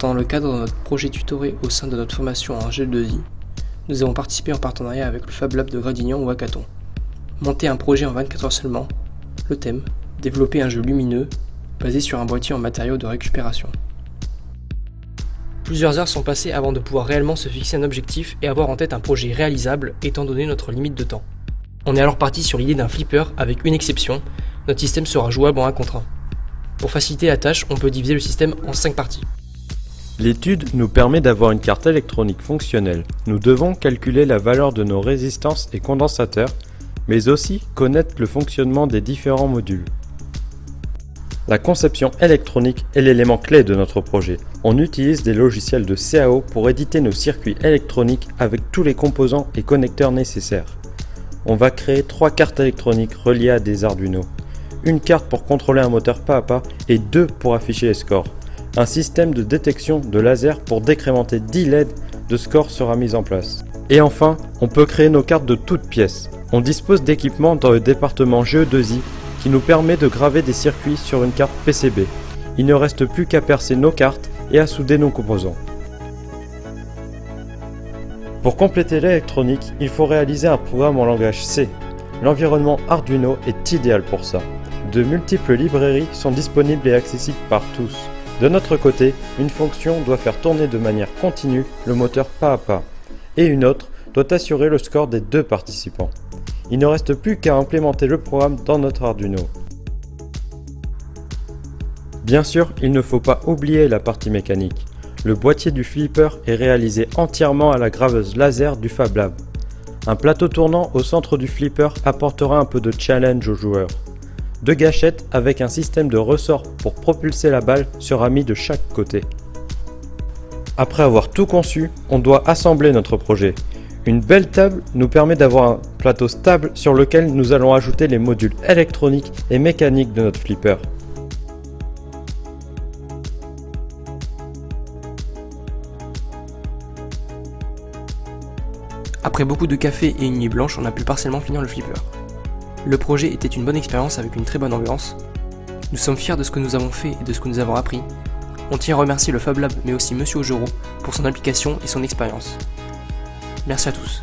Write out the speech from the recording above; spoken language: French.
Dans le cadre de notre projet tutoré au sein de notre formation en GL2I, nous avons participé en partenariat avec le Fab Lab de Gradignan ou Hackathon. Monter un projet en 24 heures seulement, le thème, développer un jeu lumineux basé sur un boîtier en matériaux de récupération. Plusieurs heures sont passées avant de pouvoir réellement se fixer un objectif et avoir en tête un projet réalisable étant donné notre limite de temps. On est alors parti sur l'idée d'un flipper avec une exception, notre système sera jouable en 1 contre 1. Pour faciliter la tâche, on peut diviser le système en 5 parties. L'étude nous permet d'avoir une carte électronique fonctionnelle. Nous devons calculer la valeur de nos résistances et condensateurs, mais aussi connaître le fonctionnement des différents modules. La conception électronique est l'élément clé de notre projet. On utilise des logiciels de CAO pour éditer nos circuits électroniques avec tous les composants et connecteurs nécessaires. On va créer 3 cartes électroniques reliées à des Arduino. Une carte pour contrôler un moteur pas à pas et 2 pour afficher les scores. Un système de détection de laser pour décrémenter 10 LED de score sera mis en place. Et enfin, on peut créer nos cartes de toutes pièces. On dispose d'équipements dans le département GE2I qui nous permet de graver des circuits sur une carte PCB. Il ne reste plus qu'à percer nos cartes et à souder nos composants. Pour compléter l'électronique, il faut réaliser un programme en langage C. L'environnement Arduino est idéal pour ça. De multiples librairies sont disponibles et accessibles par tous. De notre côté, une fonction doit faire tourner de manière continue le moteur pas à pas, et une autre doit assurer le score des 2 participants. Il ne reste plus qu'à implémenter le programme dans notre Arduino. Bien sûr, il ne faut pas oublier la partie mécanique. Le boîtier du flipper est réalisé entièrement à la graveuse laser du Fab Lab. Un plateau tournant au centre du flipper apportera un peu de challenge aux joueurs. 2 gâchettes avec un système de ressort pour propulser la balle sera mis de chaque côté. Après avoir tout conçu, on doit assembler notre projet. Une belle table nous permet d'avoir un plateau stable sur lequel nous allons ajouter les modules électroniques et mécaniques de notre flipper. Après beaucoup de café et une nuit blanche, on a pu partiellement finir le flipper. Le projet était une bonne expérience avec une très bonne ambiance. Nous sommes fiers de ce que nous avons fait et de ce que nous avons appris. On tient à remercier le Fab Lab mais aussi Monsieur Ojoro pour son implication et son expérience. Merci à tous.